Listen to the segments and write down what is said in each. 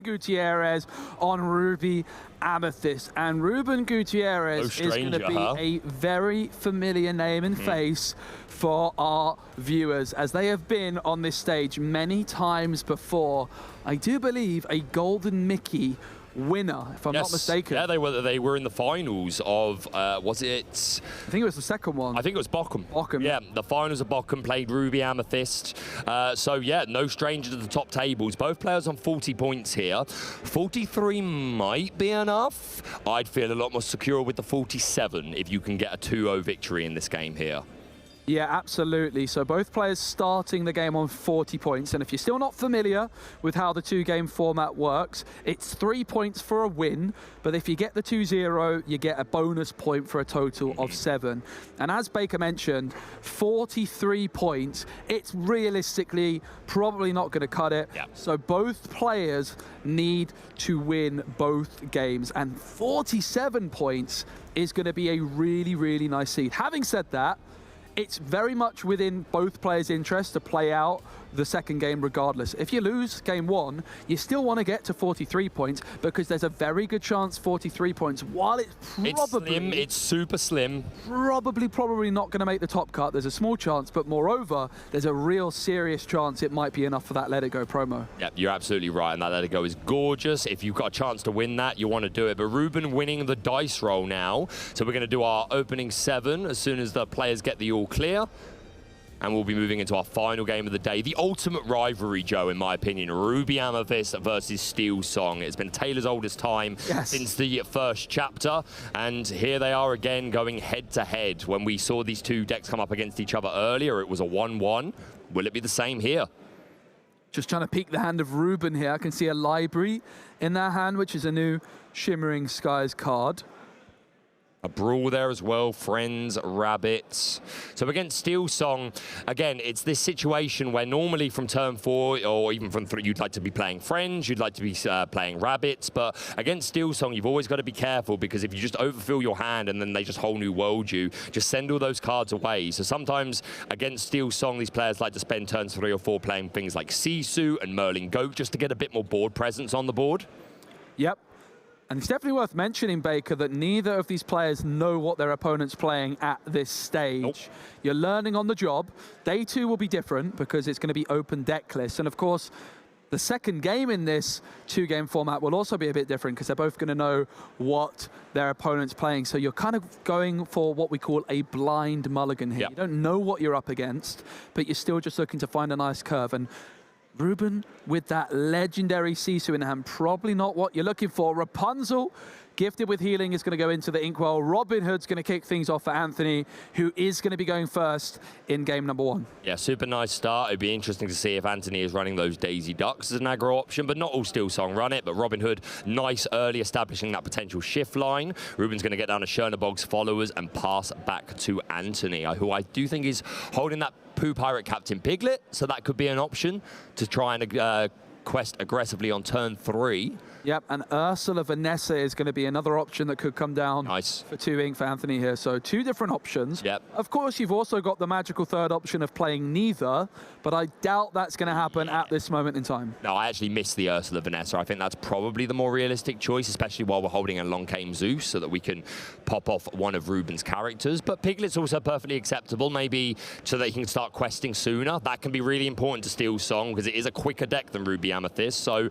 Gutierrez on Ruby Amethyst, and Ruben Gutierrez is going to be a very familiar name and face for our viewers, as they have been on this stage many times before. I do believe a Golden Mickey winner, if I'm not mistaken. Yeah, they were in the finals of, was it? I think it was the second one. I think it was Bochum. Bochum. Yeah, the finals of Bochum played Ruby Amethyst. So yeah, no stranger to the top tables. Both players on 40 points here. 43 might be enough. I'd feel a lot more secure with the 47 if you can get a 2-0 victory in this game here. Yeah, absolutely. So both players starting the game on 40 points. And if you're still not familiar with how the two-game format works, it's 3 points for a win. But if you get the 2-0, you get a bonus point for a total of 7. And as Baker mentioned, 43 points, it's realistically probably not going to cut it. Yep. So both players need to win both games. And 47 points is going to be a really, really nice seed. Having said that, it's very much within both players' interest to play out the second game regardless. If you lose game 1, you still want to get to 43 points because there's a very good chance 43 points, while it's probably... It's super slim. Probably not going to make the top cut. There's a small chance, but moreover, there's a real serious chance it might be enough for that Let It Go promo. Yep, you're absolutely right, and that Let It Go is gorgeous. If you've got a chance to win that, you want to do it. But Ruben winning the dice roll now, so we're going to do our opening 7 as soon as the players get the all clear. And we'll be moving into our final game of the day. The ultimate rivalry, Joe, in my opinion. Ruby Amethyst versus Steel Song. It's been Taylor's oldest time since the first chapter. And here they are again going head-to-head. When we saw these two decks come up against each other earlier, it was a 1-1. Will it be the same here? Just trying to peek the hand of Ruben here. I can see a library in their hand, which is a new Shimmering Skies card. A brawl there as well, friends, rabbits. So against Steel Song, again, it's this situation where normally from turn 4 or even from 3, you'd like to be playing friends, you'd like to be playing rabbits, but against Steel Song, you've always got to be careful because if you just overfill your hand and then they just whole new world you, just send all those cards away. So sometimes against Steel Song, these players like to spend turns 3 or 4 playing things like Sisu and Merlin Goat just to get a bit more board presence on the board. Yep. And it's definitely worth mentioning, Baker, that neither of these players know what their opponent's playing at this stage. Nope. You're learning on the job. Day 2 will be different because it's going to be open deck lists. And of course, the second game in this 2-game format will also be a bit different because they're both going to know what their opponent's playing. So you're kind of going for what we call a blind mulligan here. Yep. You don't know what you're up against, but you're still just looking to find a nice curve. And Ruben with that legendary Sisu in hand, probably not what you're looking for. Rapunzel, gifted with healing, is going to go into the inkwell. Robin Hood's going to kick things off for Anthony, who is going to be going first in game number 1. Yeah, super nice start. It'd be interesting to see if Anthony is running those Daisy Ducks as an aggro option, but not all Steel Song run it. But Robin Hood, nice early establishing that potential shift line. Ruben's going to get down to Chernobog's followers and pass back to Anthony, who I do think is holding that Pooh Pirate Captain Piglet, so that could be an option to try and quest aggressively on turn 3. Yep, and Ursula Vanessa is going to be another option that could come down for 2-ing for Anthony here. So 2 different options. Yep. Of course, you've also got the magical third option of playing neither, but I doubt that's going to happen at this moment in time. No, I actually missed the Ursula Vanessa. I think that's probably the more realistic choice, especially while we're holding a Long Came Zeus so that we can pop off one of Ruben's characters. But Piglet's also perfectly acceptable, maybe so that he can start questing sooner. That can be really important to Steel Song because it is a quicker deck than Ruby Amethyst. So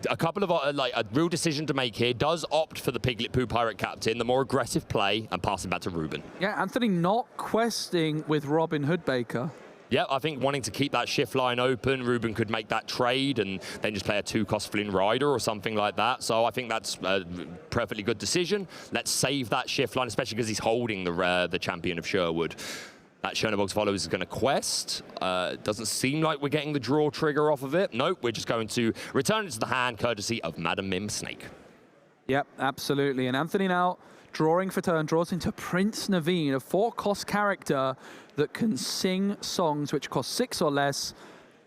a couple of, a real decision to make here. Does opt for the Piglet Pooh Pirate Captain, the more aggressive play, and passing back to Ruben. Yeah, Anthony not questing with Robin Hood, Baker. Yeah, I think wanting to keep that shift line open, Ruben could make that trade and then just play a 2-cost Flynn Rider or something like that. So I think that's a perfectly good decision. Let's save that shift line, especially because he's holding the champion of Sherwood. That Chernobog's followers is going to quest. Doesn't seem like we're getting the draw trigger off of it. Nope, we're just going to return it to the hand, courtesy of Madam Mim Snake. Yep, absolutely. And Anthony now drawing for turn, draws into Prince Naveen, a 4-cost character that can sing songs which cost 6 or less,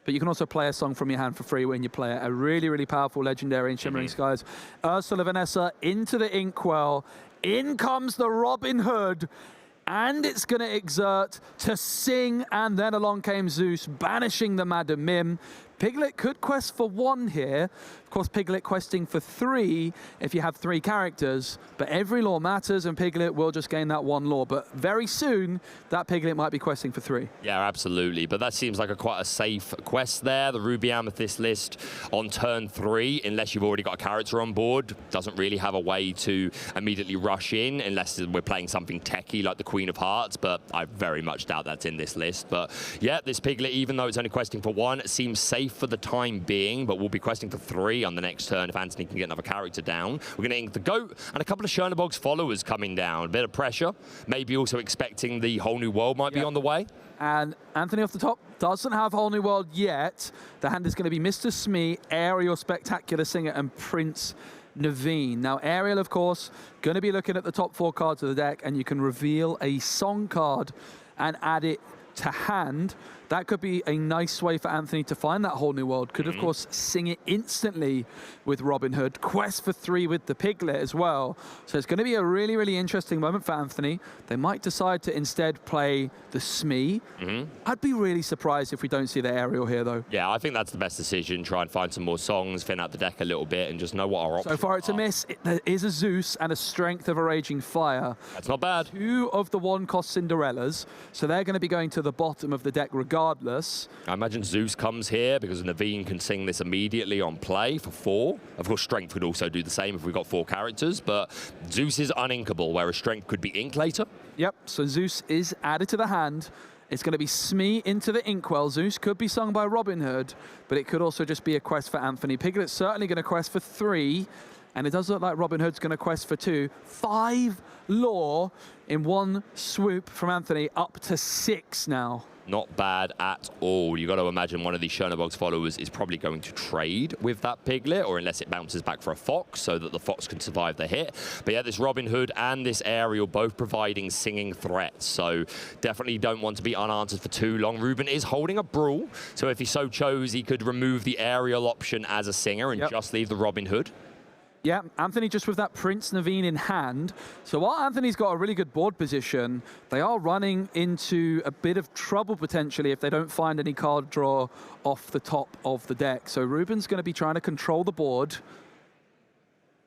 but you can also play a song from your hand for free when you play it. A really, really powerful legendary in Shimmering Skies. Ursula Vanessa into the inkwell. In comes the Robin Hood. And it's going to exert to sing, and then along came Zeus, banishing the Madam Mim. Piglet could quest for 1 here. Of course, Piglet questing for 3 if you have 3 characters, but every lore matters, and Piglet will just gain that 1 lore. But very soon, that Piglet might be questing for 3. Yeah, absolutely. But that seems like quite a safe quest there. The Ruby Amethyst list on turn 3, unless you've already got a character on board, doesn't really have a way to immediately rush in, unless we're playing something techy like the Queen of Hearts, but I very much doubt that's in this list. But yeah, this Piglet, even though it's only questing for 1, seems safe for the time being, but we'll be questing for 3 on the next turn if Anthony can get another character down. We're going to ink the goat and a couple of Chernobog's followers coming down. A bit of pressure. Maybe also expecting the whole new world might be on the way. And Anthony off the top doesn't have whole new world yet. The hand is going to be Mr. Smee, Ariel, Spectacular Singer, and Prince Naveen. Now, Ariel, of course, going to be looking at the top 4 cards of the deck, and you can reveal a song card and add it to hand. That could be a nice way for Anthony to find that whole new world. Could, of course, sing it instantly with Robin Hood. Quest for 3 with the Piglet as well. So it's going to be a really, really interesting moment for Anthony. They might decide to instead play the Smee. I'd be really surprised if we don't see the Ariel here, though. Yeah, I think that's the best decision. Try and find some more songs, thin out the deck a little bit, and just know what our options are. So far, it's a miss. There is a Zeus and a Strength of a Raging Fire. That's not bad. 2 of the 1-cost Cinderellas. So they're going to be going to the bottom of the deck regardless. I imagine Zeus comes here because Naveen can sing this immediately on play for 4. Of course, Strength could also do the same if we've got 4 characters, but Zeus is uninkable, whereas Strength could be ink later. Yep, so Zeus is added to the hand. It's going to be Smee into the Inkwell. Zeus could be sung by Robin Hood, but it could also just be a quest for Anthony. Piglet's certainly going to quest for 3, and it does look like Robin Hood's going to quest for 2. 5 lore in 1 swoop from Anthony, up to 6 now. Not bad at all. You've got to imagine one of these Chernobog's followers is probably going to trade with that Piglet, or unless it bounces back for a Fox so that the Fox can survive the hit. But yeah, this Robin Hood and this Ariel both providing singing threats, so definitely don't want to be unanswered for too long. Ruben is holding a Brawl, so if he so chose, he could remove the Ariel option as a singer and just leave the Robin Hood. Yeah, Anthony just with that Prince Naveen in hand. So while Anthony's got a really good board position, they are running into a bit of trouble potentially if they don't find any card draw off the top of the deck. So Ruben's going to be trying to control the board.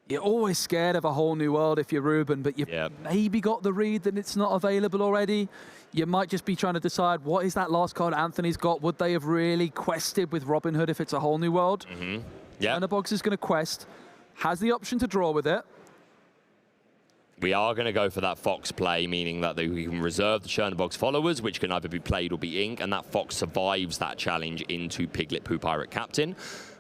You're always scared of a whole new world if you're Ruben, but you've maybe got the read that it's not available already. You might just be trying to decide, what is that last card Anthony's got? Would they have really quested with Robin Hood if it's a whole new world? Yeah. Chernobog's is going to quest. Has the option to draw with it. We are going to go for that Fox play, meaning that we can reserve the Chernobog's followers, which can either be played or be ink, and that Fox survives that challenge into Piglet Pooh Pirate Captain.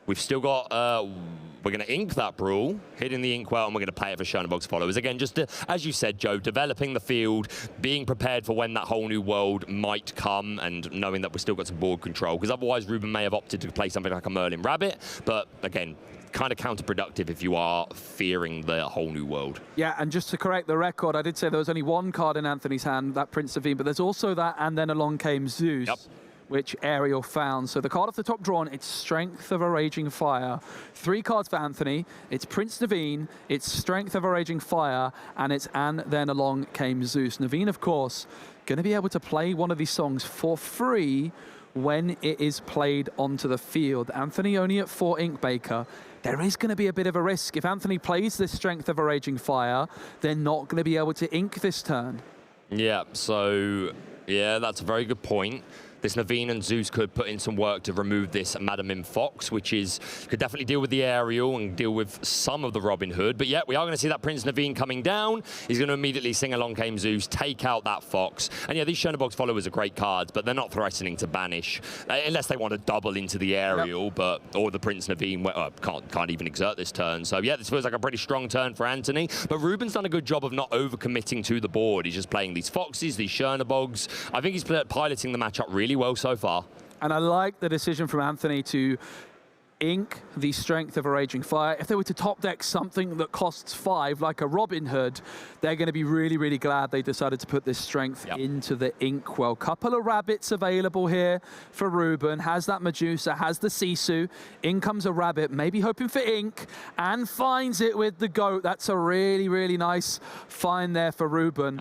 We've still got, we're going to ink that Brawl, hitting the Inkwell, and we're going to play it for Chernobog's followers. Again, just as you said, Joe, developing the field, being prepared for when that whole new world might come, and knowing that we've still got some board control, because otherwise Ruben may have opted to play something like a Merlin Rabbit, but again, kind of counterproductive if you are fearing the whole new world. Yeah, and just to correct the record, I did say there was only 1 card in Anthony's hand, that Prince Naveen, but there's also that, and then along came Zeus. Which Ariel found. So the card off the top drawn, it's Strength of a Raging Fire. 3 cards for Anthony. It's Prince Naveen, it's Strength of a Raging Fire, and it's And Then Along Came Zeus. Naveen, of course, going to be able to play one of these songs for free when it is played onto the field. Anthony only at 4 ink, Baker. There is going to be a bit of a risk. If Anthony plays this Strength of a Raging Fire, they're not going to be able to ink this turn. Yeah, so, yeah, that's a very good point. This Naveen and Zeus could put in some work to remove this Madam Mim Fox, which could definitely deal with the Ariel and deal with some of the Robin Hood. But yeah, we are going to see that Prince Naveen coming down. He's going to immediately sing Along Came Zeus, take out that Fox. And yeah, these Chernobog's followers are great cards, but they're not threatening to banish, unless they want to double into the Ariel, or the Prince Naveen can't even exert this turn. So yeah, this feels like a pretty strong turn for Anthony. But Ruben's done a good job of not overcommitting to the board. He's just playing these Foxes, these Chernobogs. I think he's piloting the matchup really well so far. And I like the decision from Anthony to ink the Strength of a Raging Fire. If they were to top deck something that costs 5, like a Robin Hood, they're going to be really, really glad they decided to put this Strength into the Inkwell. Couple of rabbits available here for Ruben. Has that Medusa, has the Sisu. In comes a rabbit, maybe hoping for ink, and finds it with the goat. That's a really, really nice find there for Ruben.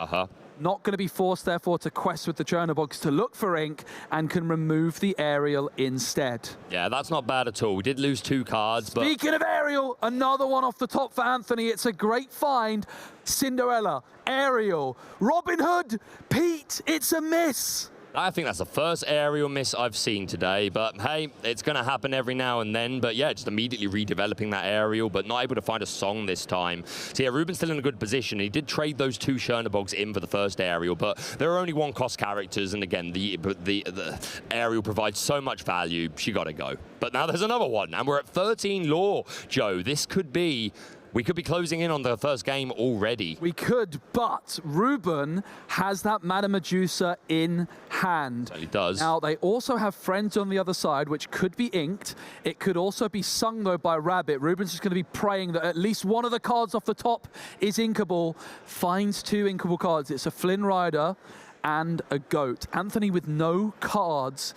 Not going to be forced, therefore, to quest with the Chernobog to look for ink and can remove the aerial instead. Yeah, that's not bad at all. We did lose 2 cards, but... Speaking of aerial, another one off the top for Anthony. It's a great find. Cinderella, aerial, Robin Hood, Pete, it's a miss. I think that's the first aerial miss I've seen today, but hey, it's going to happen every now and then. But yeah, just immediately redeveloping that aerial, but not able to find a song this time. So yeah, Ruben's still in a good position. He did trade those 2 Chernobyls in for the first aerial, but there are only 1-cost characters, and again, the aerial provides so much value, she got to go. But now there's another one, and we're at 13 lore. Joe, this could be... We could be closing in on the first game already. We could, but Ruben has that Madame Medusa in hand. He does. Now, they also have friends on the other side, which could be inked. It could also be sung, though, by Rabbit. Ruben's just going to be praying that at least one of the cards off the top is inkable. Finds 2 inkable cards. It's a Flynn Rider and a Goat. Anthony with no cards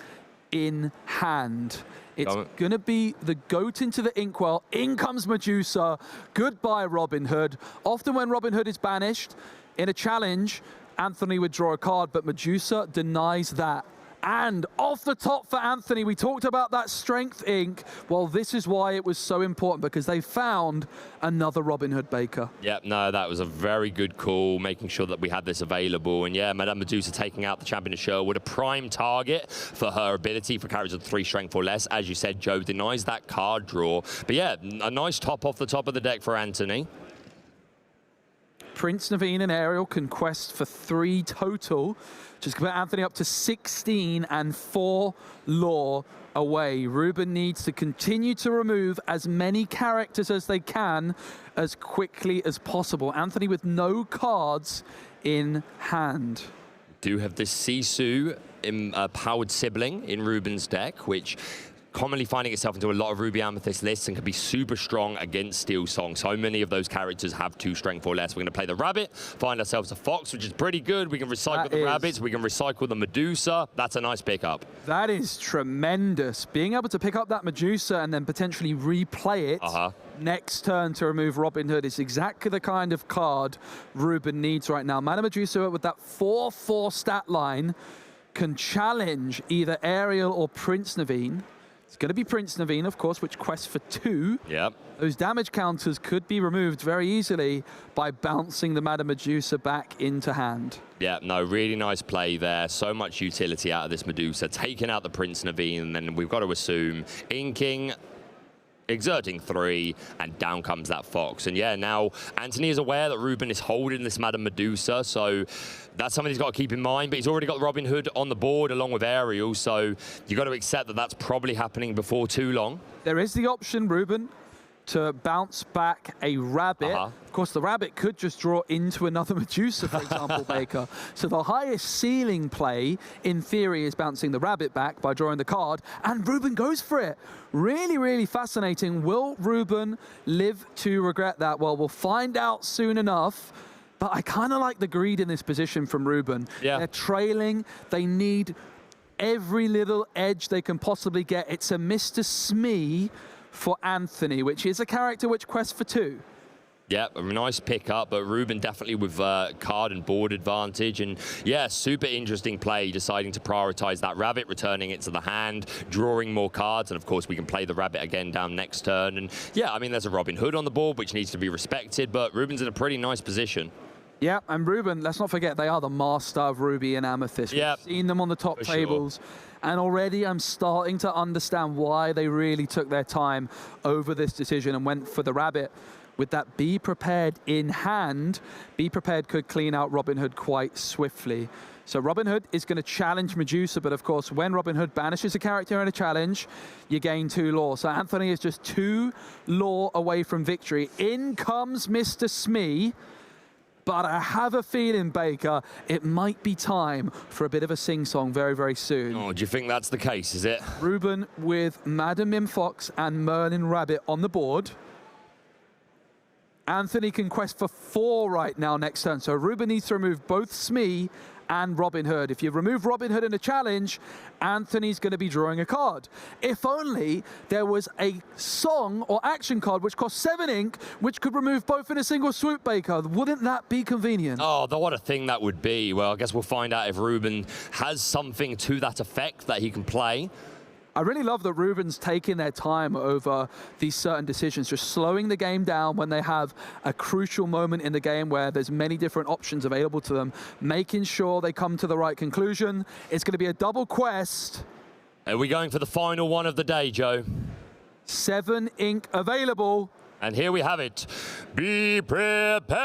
in hand. It's going to be the Goat into the inkwell. In comes Medusa. Goodbye, Robin Hood. Often when Robin Hood is banished in a challenge, Anthony would draw a card, but Medusa denies that. And off the top for Anthony, we talked about that strength ink. Well, this is why it was so important, because they found another Robin Hood Baker. Yep, no, that was a very good call, making sure that we had this available. And yeah, Madame Medusa taking out the champion of Sherwood, a prime target for her ability for characters of 3 strength or less. As you said, Joe denies that card draw. But yeah, a nice top off the top of the deck for Anthony. Prince Naveen and Ariel can quest for 3 total. Just put Anthony up to 16 and 4 lore away. Ruben needs to continue to remove as many characters as they can as quickly as possible. Anthony with no cards in hand. Do have this Sisu powered sibling in Ruben's deck, which commonly finding itself into a lot of Ruby Amethyst lists and can be super strong against Steel Song. So many of those characters have 2 strength or less. We're going to play the Rabbit, find ourselves a Fox, which is pretty good. We can recycle the Rabbits, we can recycle the Medusa. That's a nice pickup. That is tremendous. Being able to pick up that Medusa and then potentially replay it next turn to remove Robin Hood is exactly the kind of card Ruben needs right now. Madame Medusa with that 4/4 stat line can challenge either Ariel or Prince Naveen. It's going to be Prince Naveen, of course, which quests for 2. Yep. Those damage counters could be removed very easily by bouncing the Madame Medusa back into hand. Yeah, no, really nice play there. So much utility out of this Medusa. Taking out the Prince Naveen, and then we've got to assume inking, exerting 3, and down comes that Fox. And yeah, now Anthony is aware that Ruben is holding this Madame Medusa, so that's something he's got to keep in mind. But he's already got Robin Hood on the board along with Ariel, so you've got to accept that that's probably happening before too long. There is the option, Ruben, to bounce back a Rabbit. Of course, the Rabbit could just draw into another Medusa, for example, Baker. So the highest ceiling play, in theory, is bouncing the Rabbit back by drawing the card, and Ruben goes for it. Really, really fascinating. Will Ruben live to regret that? Well, we'll find out soon enough. But I kind of like the greed in this position from Ruben. Yeah. They're trailing. They need every little edge they can possibly get. It's a Mr. Smee for Anthony, which is a character which quests for 2. Yeah, a nice pickup, but Ruben definitely with card and board advantage. And yeah, super interesting play, deciding to prioritize that Rabbit, returning it to the hand, drawing more cards. And of course, we can play the Rabbit again down next turn. And yeah, I mean, there's a Robin Hood on the board, which needs to be respected, but Ruben's in a pretty nice position. Yeah, and Ruben, let's not forget, they are the master of Ruby and Amethyst. Yep. We've seen them on the top tables. Sure. And already I'm starting to understand why they really took their time over this decision and went for the Rabbit. With that Be Prepared in hand, Be Prepared could clean out Robin Hood quite swiftly. So Robin Hood is going to challenge Medusa, but of course, when Robin Hood banishes a character in a challenge, you gain 2 lore. So Anthony is just 2 lore away from victory. In comes Mr. Smee. But I have a feeling, Baker, it might be time for a bit of a sing-song very, very soon. Oh, do you think that's the case, is it? Ruben with Madam Mim Fox and Merlin Rabbit on the board. Anthony can quest for 4 right now next turn. So Ruben needs to remove both Smee and Robin Hood. If you remove Robin Hood in a challenge, Anthony's going to be drawing a card. If only there was a song or action card which cost 7 ink, which could remove both in a single swoop, Baker. Wouldn't that be convenient? Oh, what a thing that would be. Well, I guess we'll find out if Ruben has something to that effect that he can play. I really love that Ruben's taking their time over these certain decisions, just slowing the game down when they have a crucial moment in the game where there's many different options available to them, making sure they come to the right conclusion. It's going to be a double quest. Are we going for the final one of the day, Joe? 7 ink available. And here we have it. Be prepared.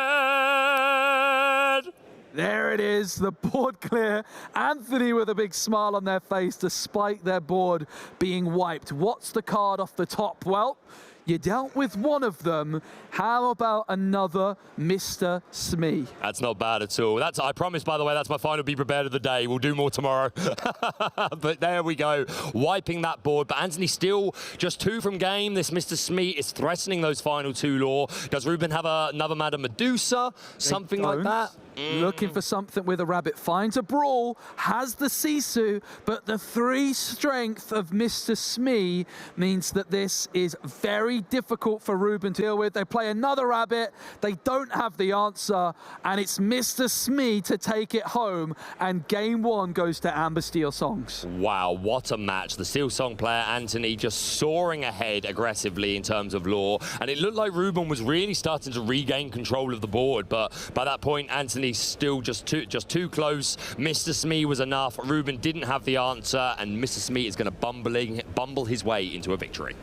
There it is, the board clear. Anthony with a big smile on their face despite their board being wiped. What's the card off the top? Well, you dealt with one of them. How about another Mr. Smee? That's not bad at all. I promise, by the way, that's my final Be Prepared of the day. We'll do more tomorrow. But there we go, wiping that board. But Anthony still just 2 from game. This Mr. Smee is threatening those final 2 lore. Does Ruben have another Madame Medusa? Something like that? Looking for something with a rabbit. Finds a brawl, has the Sisu, but the 3 strength of Mr. Smee means that this is very difficult for Ruben to deal with. They play another rabbit, they don't have the answer, and it's Mr. Smee to take it home, and game 1 goes to Amber Steel Songs. Wow, what a match. The Steel Song player, Anthony, just soaring ahead aggressively in terms of lore, and it looked like Ruben was really starting to regain control of the board, but by that point, Anthony still just too close. Mr. Smee was enough. Ruben didn't have the answer, and Mr. Smee is going to bumble his way into a victory.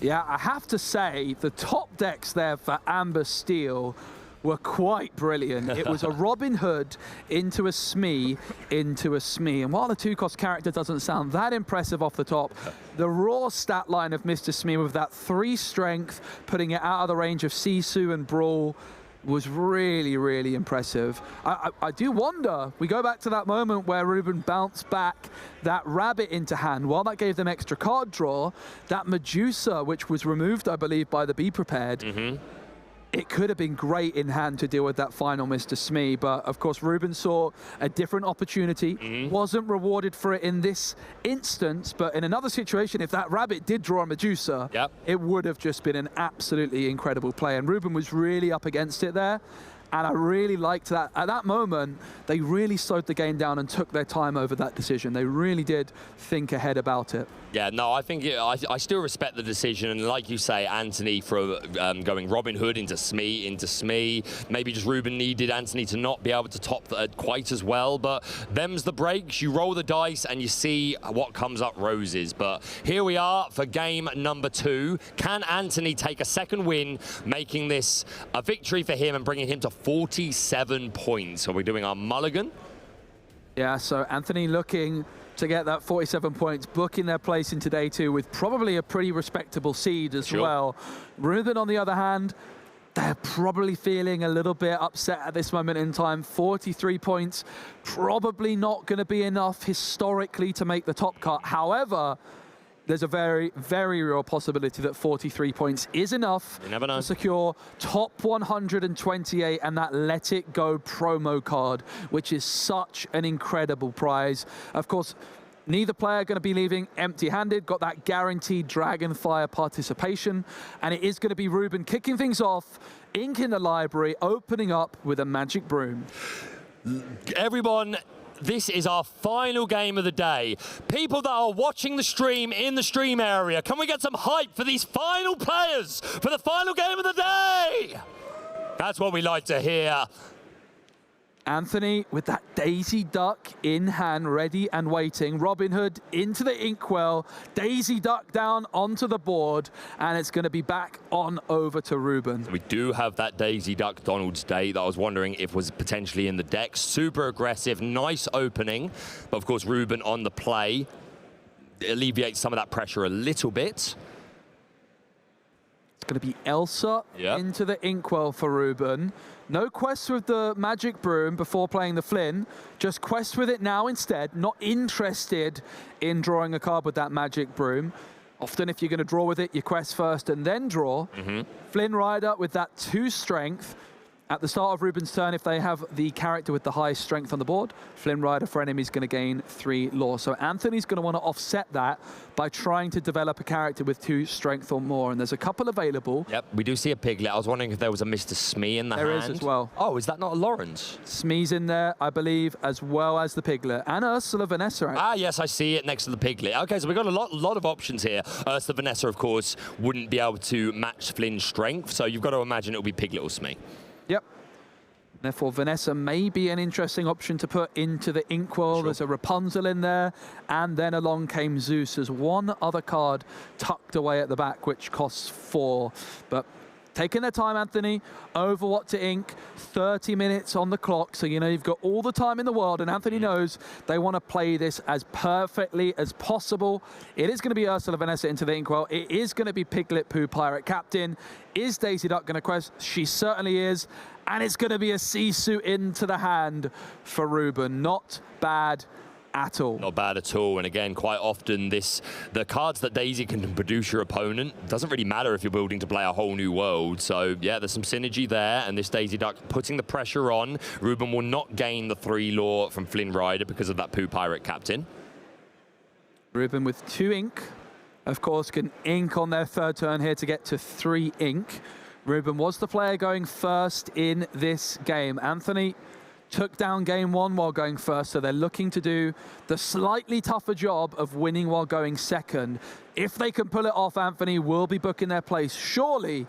Yeah, I have to say, the top decks there for Amber Steel were quite brilliant. It was a Robin Hood into a Smee, into a Smee. And while the 2-cost character doesn't sound that impressive off the top, the raw stat line of Mr. Smee with that 3 strength, putting it out of the range of Sisu and Brawl, was really, really impressive. I do wonder, we go back to that moment where Ruben bounced back that rabbit into hand. While that gave them extra card draw, that Medusa, which was removed, I believe, by the Be Prepared, it could have been great in hand to deal with that final Mr. Smee, but of course Ruben saw a different opportunity, wasn't rewarded for it in this instance, but in another situation, if that rabbit did draw a Medusa, it would have just been an absolutely incredible play, and Ruben was really up against it there. And I really liked that. At that moment, they really slowed the game down and took their time over that decision. They really did think ahead about it. Yeah, no, I think I still respect the decision. And like you say, Anthony for going Robin Hood into Smee. Maybe just Ruben needed Anthony to not be able to top that quite as well. But them's the breaks. You roll the dice and you see what comes up roses. But here we are for game number 2. Can Anthony take a second win, making this a victory for him and bringing him to 47 points? Are we doing our mulligan? Yeah, so Anthony looking to get that 47 points, booking their place into day 2 with probably a pretty respectable seed as well. Ruben, on the other hand, they're probably feeling a little bit upset at this moment in time. 43 points, probably not going to be enough historically to make the top cut. However, there's a very, very real possibility that 43 points is enough to secure top 128 and that Let It Go promo card, which is such an incredible prize. Of course, neither player going to be leaving empty-handed, got that guaranteed Dragonfire participation, and it is going to be Ruben kicking things off, ink in the library, opening up with a magic broom. Everyone, this is our final game of the day. People that are watching the stream in the stream area, can we get some hype for these final players for the final game of the day? That's what we like to hear. Anthony with that Daisy Duck in hand, ready and waiting. Robin Hood into the inkwell. Daisy Duck down onto the board, and it's going to be back on over to Ruben. We do have that Daisy Duck Donald's Day that I was wondering if was potentially in the deck. Super aggressive, nice opening. But of course, Ruben on the play alleviates some of that pressure a little bit. It's going to be Elsa into the inkwell for Ruben. No quest with the magic broom before playing the Flynn. Just quest with it now instead. Not interested in drawing a card with that magic broom. Often if you're going to draw with it, you quest first and then draw. Flynn Rider with that 2 strength. At the start of Ruben's turn, if they have the character with the highest strength on the board, Flynn Rider for enemy is going to gain 3 lore. So Anthony's going to want to offset that by trying to develop a character with 2 strength or more. And there's a couple available. Yep, we do see a Piglet. I was wondering if there was a Mr. Smee in the hand. There is as well. Oh, is that not a Lawrence? Smee's in there, I believe, as well as the Piglet. And Ursula Vanessa. Ah, yes, I see it next to the Piglet. Okay, so we've got a lot of options here. Ursula Vanessa, of course, wouldn't be able to match Flynn's strength. So you've got to imagine it'll be Piglet or Smee. Yep. Therefore, Vanessa may be an interesting option to put into the Inkwell. Sure. There's a Rapunzel in there, and then along came Zeus. There's one other card tucked away at the back, which costs 4. But taking their time, Anthony, over what to ink, 30 minutes on the clock. So, you know, you've got all the time in the world, and Anthony knows they want to play this as perfectly as possible. It is going to be Ursula Vanessa into the Inkwell. It is going to be Piglet Pooh Pirate Captain. Is Daisy Duck going to quest? She certainly is. And it's going to be a Sisu into the hand for Ruben. Not bad at all. Not bad at all. And again, quite often the cards that Daisy can produce your opponent doesn't really matter if you're building to play a whole new world. So yeah, there's some synergy there, and this Daisy Duck putting the pressure on. Ruben will not gain the 3 lore from Flynn Rider because of that Pooh Pirate Captain. Ruben with 2 ink, of course, can ink on their 3rd turn here to get to 3 ink. Ruben was the player going first in this game. Anthony took down game 1 while going first, so they're looking to do the slightly tougher job of winning while going second. If they can pull it off, Anthony will be booking their place, surely,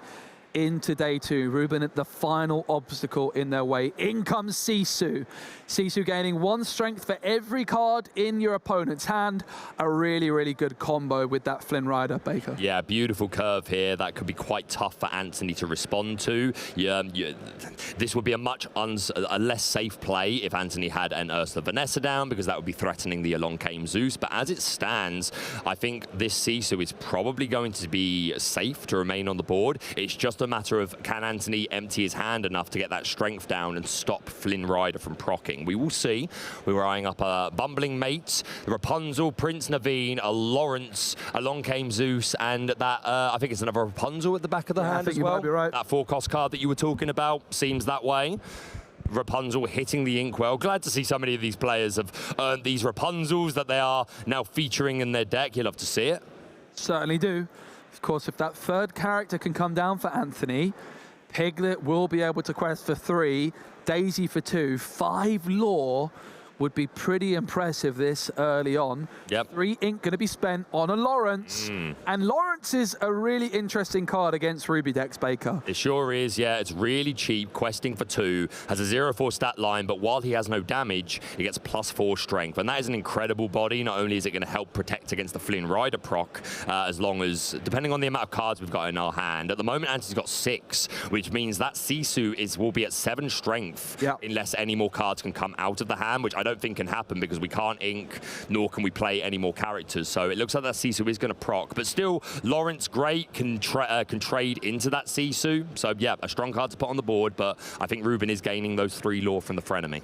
into day 2. Ruben at the final obstacle in their way. In comes Sisu. Sisu gaining 1 strength for every card in your opponent's hand. A really, really good combo with that Flynn Rider, Baker. Yeah, beautiful curve here. That could be quite tough for Anthony to respond to. This would be a less safe play if Anthony had an Ursula Vanessa down, because that would be threatening the Along Came Zeus. But as it stands, I think this Sisu is probably going to be safe to remain on the board. It's just a matter of, can Anthony empty his hand enough to get that strength down and stop Flynn Rider from proccing? We will see. We were eyeing up a Bumbling Mate, Rapunzel, Prince Naveen, a Lawrence, Along Came Zeus, and that, I think it's another Rapunzel at the back of the hand as well. I think you might be right. That 4-cost card that you were talking about seems that way. Rapunzel hitting the Inkwell. Glad to see so many of these players have earned these Rapunzels that they are now featuring in their deck. You'll love to see it. Certainly do. Of course, if that 3rd character can come down for Anthony, Piglet will be able to quest for 3, Daisy for 2, 5 lore would be pretty impressive this early on. Yep. 3 ink going to be spent on a Lawrence. And Lawrence is a really interesting card against Ruby decks, Baker. It sure is, yeah. It's really cheap, questing for 2, has a 0-4 stat line, but while he has no damage, he gets +4 strength. And that is an incredible body. Not only is it going to help protect against the Flynn Rider proc, as long as, depending on the amount of cards we've got in our hand. At the moment, Anthony's got 6, which means that Sisu will be at 7 strength, unless any more cards can come out of the hand, which I don't think can happen because we can't ink, nor can we play any more characters. So it looks like that Sisu is going to proc, but still, Lawrence, great, can trade into that Sisu. So yeah, a strong card to put on the board, but I think Ruben is gaining those 3 lore from the frenemy.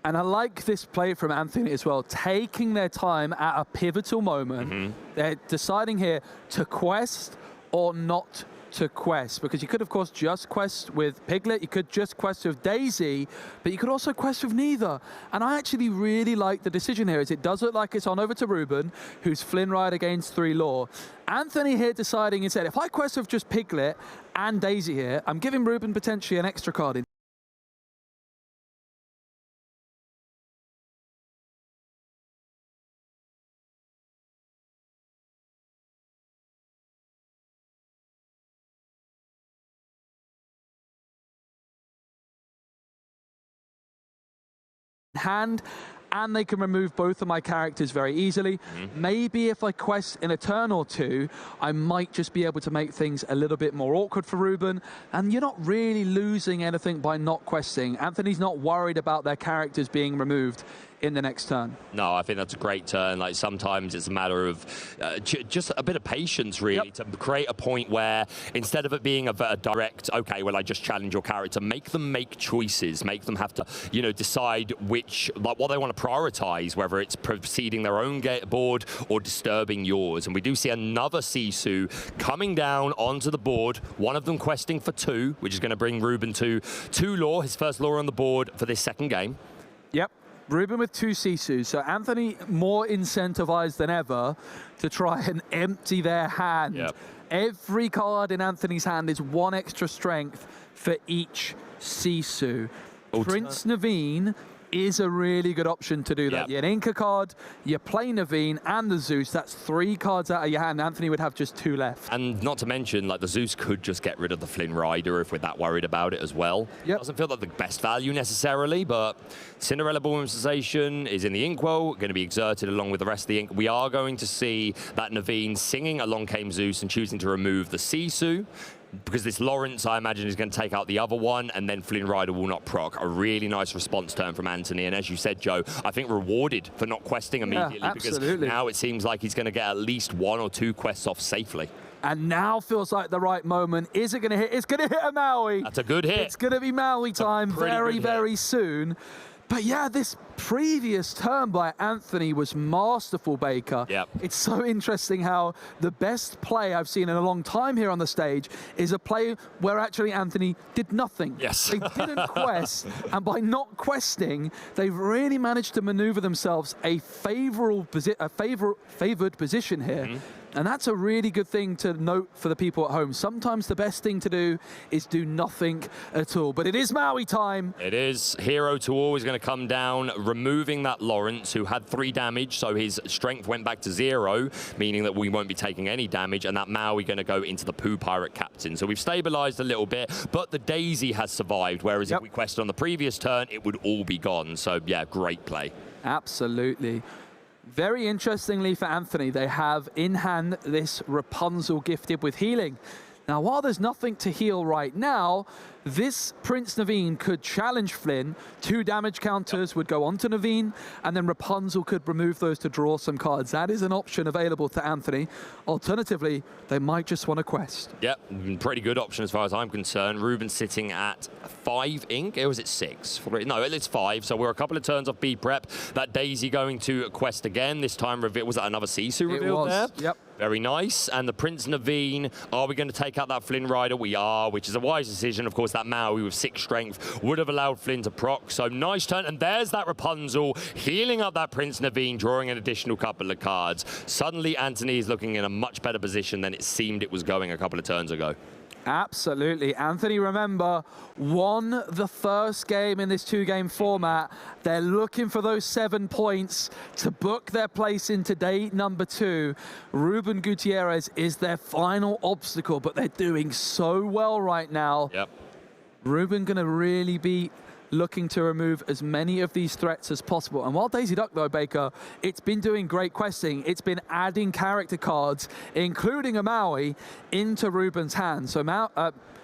And I like this play from Anthony as well, taking their time at a pivotal moment. They're deciding here to quest or not to quest, because you could, of course, just quest with Piglet, you could just quest with Daisy, but you could also quest with neither. And I actually really like the decision here, as it does look like it's on over to Ruben, who's Flynn Rider gains 3 lore. Anthony here deciding instead, if I quest with just Piglet and Daisy here, I'm giving Ruben potentially an extra card in. Hand, and they can remove both of my characters very easily. Maybe if I quest in a turn or 2, I might just be able to make things a little bit more awkward for Ruben, and you're not really losing anything by not questing. Anthony's not worried about their characters being removed. in the next turn. No, I think that's a great turn. Like, sometimes it's a matter of just a bit of patience, really, to create a point where instead of it being a direct, okay, well, I just challenge your character, make them make choices, make them have to, you know, decide which, like, what they want to prioritize, whether it's proceeding their own board or disturbing yours. And we do see another Sisu coming down onto the board, one of them questing for 2, which is going to bring Ruben to 2 lore, his first lore on the board for this second game. Yep. Ruben with 2 Sisus. So Anthony more incentivized than ever to try and empty their hand. Yep. Every card in Anthony's hand is 1 extra strength for each Sisu. Prince Naveen is a really good option to do that. You get an Inca card, you play Naveen and the Zeus. That's 3 cards out of your hand. Anthony would have just 2 left. And not to mention, like, the Zeus could just get rid of the Flynn Rider if we're that worried about it as well. Doesn't feel like the best value necessarily, but Cinderella Ballroom Sensation is in the Inkwell, going to be exerted along with the rest of the Ink. We are going to see that Naveen singing Along Came Zeus and choosing to remove the Sisu, because this Lawrence, I imagine, is going to take out the other one, and then Flynn Rider will not proc. A really nice response turn from Anthony, and as you said, Joe, I think rewarded for not questing immediately, because now it seems like he's going to get at least 1 or 2 quests off safely. And now feels like the right moment. Is it going to hit? It's going to hit a Maui. That's a good hit. It's going to be Maui time very soon. But yeah, this previous turn by Anthony was masterful, Baker. It's so interesting how the best play I've seen in a long time here on the stage is a play where actually Anthony did nothing. They didn't quest, and by not questing, they've really managed to maneuver themselves a favored position here. And that's a really good thing to note for the people at home. Sometimes the best thing to do is do nothing at all. But it is Maui time. It is. Hero to all is going to come down, removing that Lawrence, who had 3 damage, so his strength went back to 0, meaning that we won't be taking any damage, and that Maui going to go into the Pooh Pirate Captain. So we've stabilized a little bit, but the Daisy has survived, whereas if we quested on the previous turn, it would all be gone. So yeah, great play. Absolutely. Very interestingly for Anthony, they have in hand this Rapunzel gifted with healing. Now, while there's nothing to heal right now, this Prince Naveen could challenge Flynn. 2 damage counters would go onto Naveen, and then Rapunzel could remove those to draw some cards. That is an option available to Anthony. Alternatively, they might just want a quest. Pretty good option as far as I'm concerned. Ruben sitting at 5 ink, or was it 6? No, it's 5, so we're a couple of turns off B prep. That Daisy going to quest again. This time, was that another Sisu revealed there? Very nice. And the Prince Naveen, are we going to take out that Flynn Rider? We are, which is a wise decision. Of course, that Maui with 6 strength would have allowed Flynn to proc. So nice turn. And there's that Rapunzel healing up that Prince Naveen, drawing an additional couple of cards. Suddenly, Anthony is looking in a much better position than it seemed it was going a couple of turns ago. Absolutely. Anthony, remember, won the first game in this 2-game format. They're looking for those 7 points to book their place into day number 2. Ruben Gutierrez is their final obstacle, but they're doing so well right now. Ruben going to really be looking to remove as many of these threats as possible. And while Daisy Duck, though, Baker, it's been doing great questing. It's been adding character cards, including a Maui, into Ruben's hands. So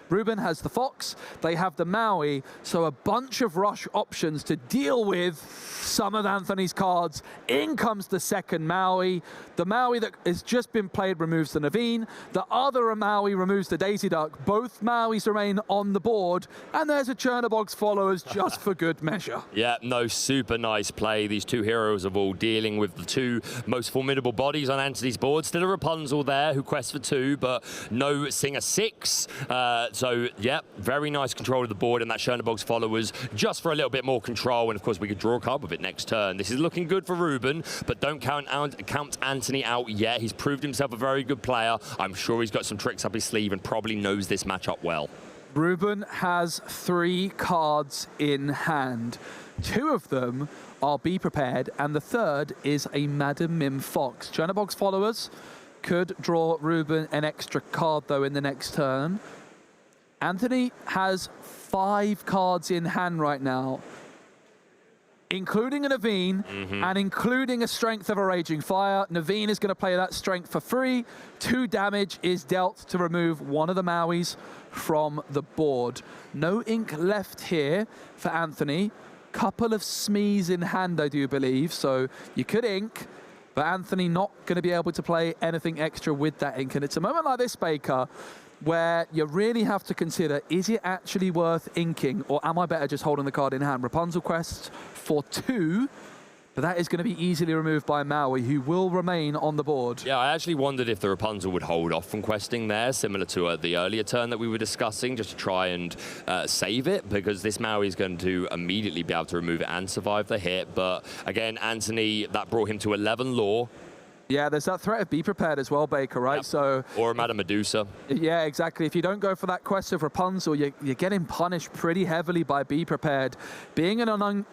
Ruben has the Fox, they have the Maui, so a bunch of rush options to deal with some of Anthony's cards. In comes the second Maui. The Maui that has just been played removes the Naveen. The other Maui removes the Daisy Duck. Both Mauis remain on the board, and there's a Chernobog's Followers just for good measure. Super nice play. These 2 heroes of all dealing with the 2 most formidable bodies on Anthony's board. Still a Rapunzel there who quests for 2, but no Singer 6. So, very nice control of the board, and that Chernobog's Followers just for a little bit more control, and of course we could draw a card with it next turn. This is looking good for Ruben, but don't count Anthony out yet. He's proved himself a very good player. I'm sure he's got some tricks up his sleeve and probably knows this matchup well. Ruben has 3 cards in hand. 2 of them are Be Prepared, and the third is a Madam Mim Fox. Chernobog's Followers could draw Ruben an extra card, though, in the next turn. Anthony has 5 cards in hand right now, including a Naveen and including a Strength of a Raging Fire. Naveen is going to play that Strength for free. 2 damage is dealt to remove one of the Mauis from the board. No ink left here for Anthony. Couple of SMEs in hand, I do believe, so you could ink, but Anthony not going to be able to play anything extra with that ink. And it's a moment like this, Baker, where you really have to consider, is it actually worth inking, or am I better just holding the card in hand? Rapunzel quest for 2, but that is going to be easily removed by Maui, who will remain on the board. Yeah, I actually wondered if the Rapunzel would hold off from questing there, similar to the earlier turn that we were discussing, just to try and save it, because this Maui is going to immediately be able to remove it and survive the hit. But again, Anthony, that brought him to 11 lore. Yeah, there's that threat of be prepared as well, Baker, right? Yep. So, or a Madame Medusa. Yeah, exactly. If you don't go for that quest of Rapunzel, you're getting punished pretty heavily by be prepared. Being an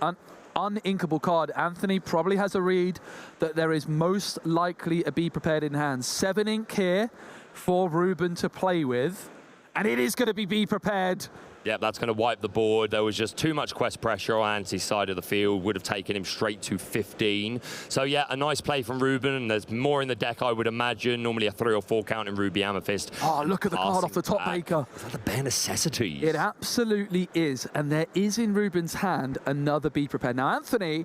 uninkable card, Anthony probably has a read that there is most likely a be prepared in hand. 7 ink here for Ruben to play with, and it is going to be prepared. Yeah, that's going to wipe the board. There was just too much quest pressure on Anthony's side of the field. Would have taken him straight to 15. So yeah, a nice play from Ruben. And there's more in the deck, I would imagine. Normally a 3 or 4 count in Ruby Amethyst. Oh, look at the card off the top, Baker. Is that the bare necessities? It absolutely is. And there is in Ruben's hand another be prepared. Now, Anthony,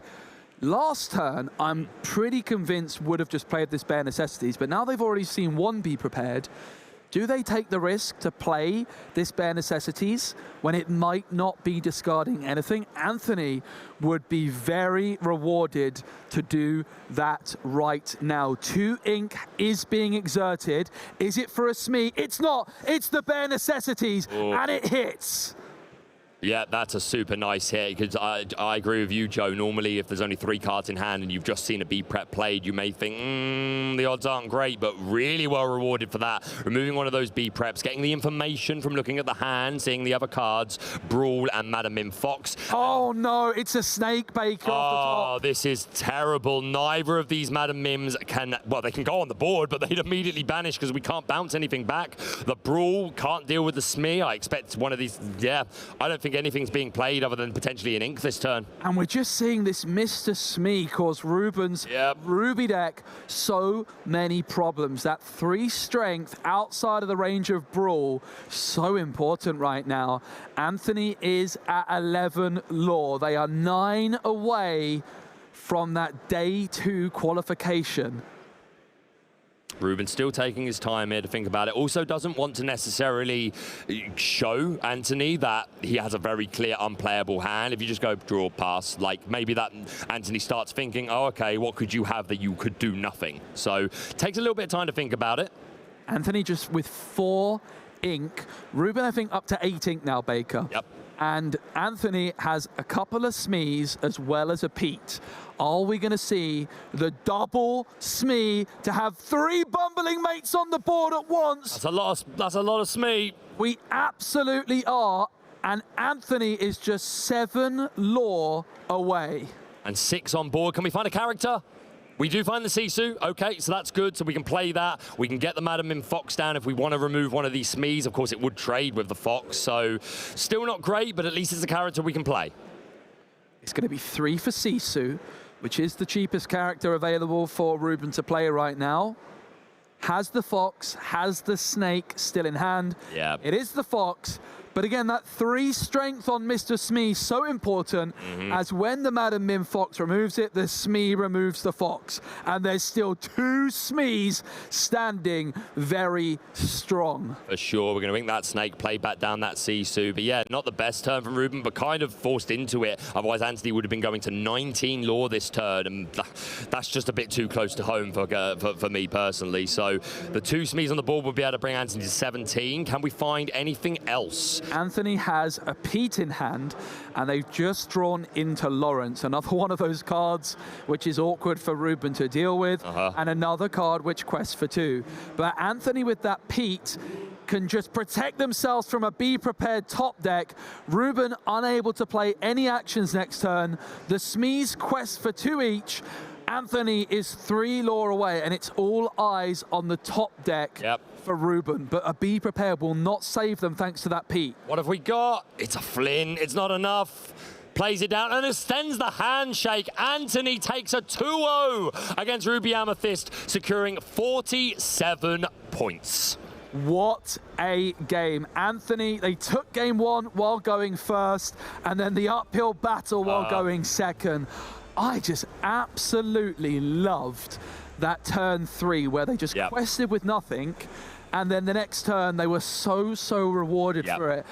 last turn, I'm pretty convinced would have just played this bare necessities. But now they've already seen 1 be prepared. Do they take the risk to play this bare necessities when it might not be discarding anything? Anthony would be very rewarded to do that right now. 2 ink is being exerted. Is it for a SME? It's not. It's the bare necessities, and it hits. Yeah, that's a super nice hit, because I agree with you, Joe. Normally, if there's only 3 cards in hand and you've just seen a B-Prep played, you may think, the odds aren't great, but really well rewarded for that. Removing one of those B-Preps, getting the information from looking at the hand, seeing the other cards, Brawl and Madam Mim Fox. Oh, no, it's a snake, Baker, off the top. Oh, this is terrible. Neither of these Madam Mims can, well, they can go on the board, but they'd immediately vanish because we can't bounce anything back. The Brawl can't deal with the SME. I expect one of these, yeah, I don't think anything's being played other than potentially an ink this turn. And we're just seeing this Mr. Smee cause Ruben's Ruby deck so many problems. That 3 strength outside of the range of Brawl, so important right now. Anthony is at 11 lore. They are 9 away from that day 2 qualification. Ruben still taking his time here to think about it. Also doesn't want to necessarily show Anthony that he has a very clear unplayable hand. If you just go draw pass, like maybe that Anthony starts thinking, oh, okay, what could you have that you could do nothing? So takes a little bit of time to think about it. Anthony just with 4 ink. Ruben, I think, up to 8 ink now, Baker. Yep. And Anthony has a couple of SMEs as well as a Pete. Are we going to see the double SME to have 3 bumbling mates on the board at once? That's a lot of SME. We absolutely are. And Anthony is just 7 lore away. And 6 on board. Can we find a character? We do find the Sisu. Okay, so that's good. So we can play that. We can get the Madam Mim Fox down if we want to remove one of these SMEs. Of course, it would trade with the Fox. So still not great, but at least it's a character we can play. It's going to be 3 for Sisu, which is the cheapest character available for Ruben to play right now. Has the Fox, has the Snake still in hand. Yeah. It is the Fox. But again, that 3 strength on Mr. Smee, so important, as when the Madam Mim Fox removes it, the Smee removes the Fox. And there's still 2 Smees standing very strong. For sure, we're going to wing that Snake, play back down that Sisu. But yeah, not the best turn from Ruben, but kind of forced into it. Otherwise, Anthony would have been going to 19 lore this turn, and that's just a bit too close to home for me personally. So the 2 Smees on the board will be able to bring Anthony to 17. Can we find anything else? Anthony has a Pete in hand, and they've just drawn into Lawrence. Another one of those cards which is awkward for Ruben to deal with, and another card which quests for 2. But Anthony with that Pete can just protect themselves from a be prepared top deck. Ruben unable to play any actions next turn. The Smees quest for 2 each. Anthony is 3 lore away, and it's all eyes on the top deck for Ruben. But a be prepared will not save them thanks to that Pete. What have we got? It's a Flynn. It's not enough. Plays it down and extends the handshake. Anthony takes a 2-0 against Ruby Amethyst, securing 47 points. What a game. Anthony, they took game 1 while going first, and then the uphill battle while going second. I just absolutely loved that turn 3 where they just quested with nothing, and then the next turn they were so rewarded for it.